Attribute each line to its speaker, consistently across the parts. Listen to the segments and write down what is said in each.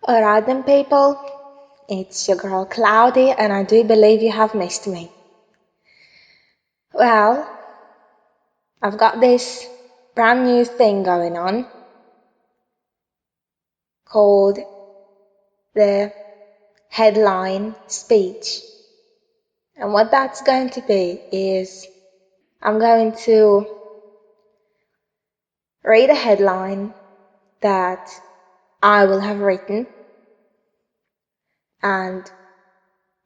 Speaker 1: Alright then, people, it's your girl Cloudy, and I do believe you have missed me. Well, I've got this brand new thing going on called the headline speech. And what that's going to be is I'm going to read a headline that I will have written, and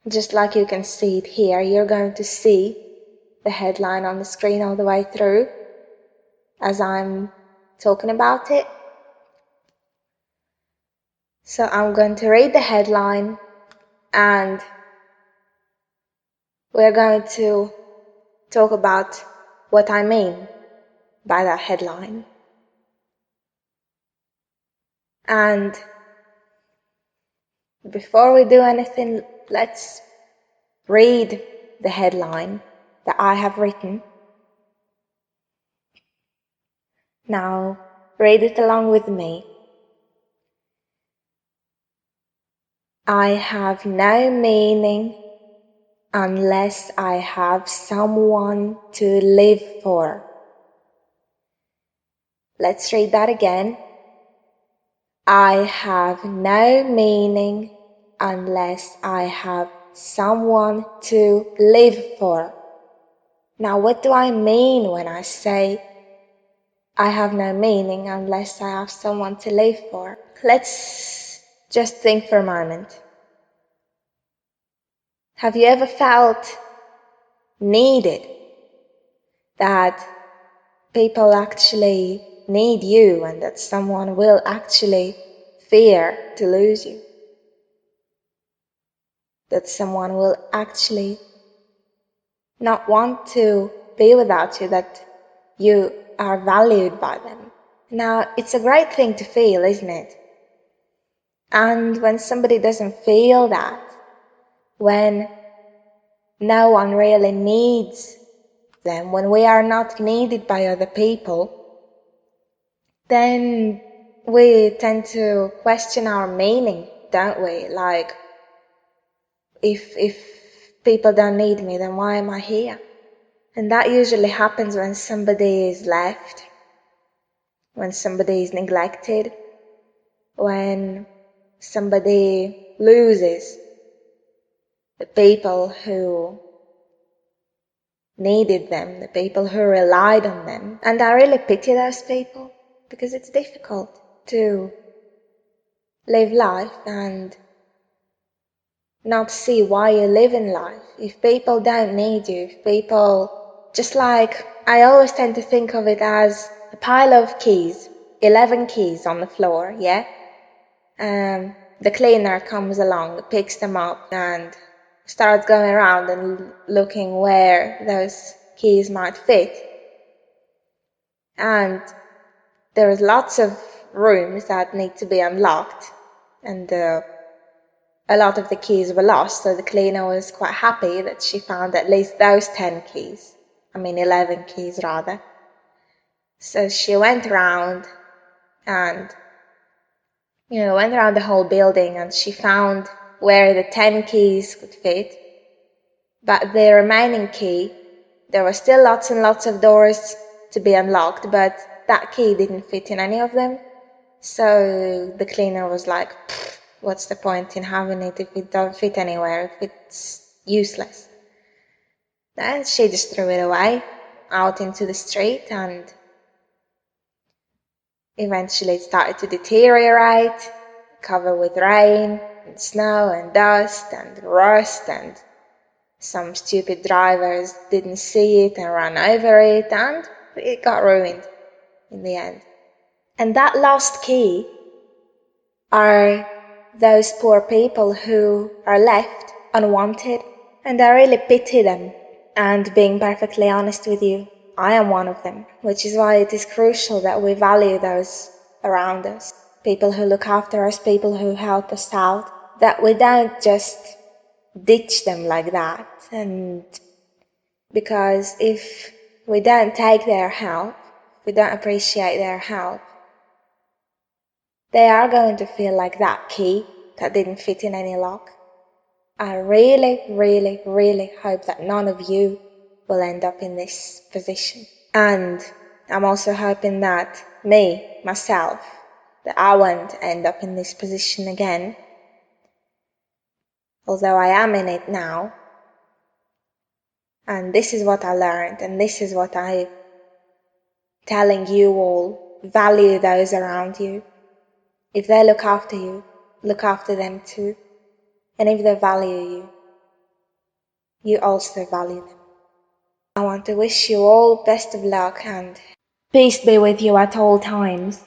Speaker 1: just like you can see it here, you're going to see the headline on the screen all the way through as I'm talking about it. So I'm going to read the headline and we're going to talk about what I mean by that headline. And before we do anything, let's read the headline that I have written. Now, read it along with me. I have no meaning unless I have someone to live for. Let's read that again. I have no meaning unless I have someone to live for. Now, what do I mean when I say I have no meaning unless I have someone to live for? Let's just think for a moment. Have you ever felt needed? That people actually need you and that someone will actually fear to lose you? That someone will actually not want to be without you, that you are valued by them. Now, it's a great thing to feel, isn't it? And when somebody doesn't feel that, when no one really needs them, when we are not needed by other people, then we tend to question our meaning, don't we? Like, if people don't need me, then why am I here? And that usually happens when somebody is left, when somebody is neglected, when somebody loses the people who needed them, the people who relied on them. And I really pity those people, because it's difficult to live life and not see why you live in life. If people don't need you, if people, just like, I always tend to think of it as a pile of keys, 11 keys on the floor, yeah? The cleaner comes along, picks them up and starts going around and looking where those keys might fit. And there's lots of rooms that need to be unlocked, and a lot of the keys were lost, so the cleaner was quite happy that she found at least those 11 keys rather. So she went around and, went around the whole building, and she found where the 10 keys could fit. But the remaining key, there were still lots and lots of doors to be unlocked, but that key didn't fit in any of them. So the cleaner was like, what's the point in having it if it don't fit anywhere, if it's useless? Then she just threw it away out into the street, and eventually it started to deteriorate, covered with rain and snow and dust and rust, and some stupid drivers didn't see it and ran over it, and it got ruined in the end. And that lost key are those poor people who are left unwanted, and I really pity them. And being perfectly honest with you, I am one of them, which is why it is crucial that we value those around us, people who look after us, people who help us out, that we don't just ditch them like that. And because if we don't take their help, we don't appreciate their help, they are going to feel like that key that didn't fit in any lock. I really, really, really hope that none of you will end up in this position. And I'm also hoping that myself, that I won't end up in this position again. Although I am in it now. And this is what I learned, and this is what I'm telling you all. Value those around you. If they look after you, look after them too. And if they value you, you also value them. I want to wish you all best of luck and peace be with you at all times.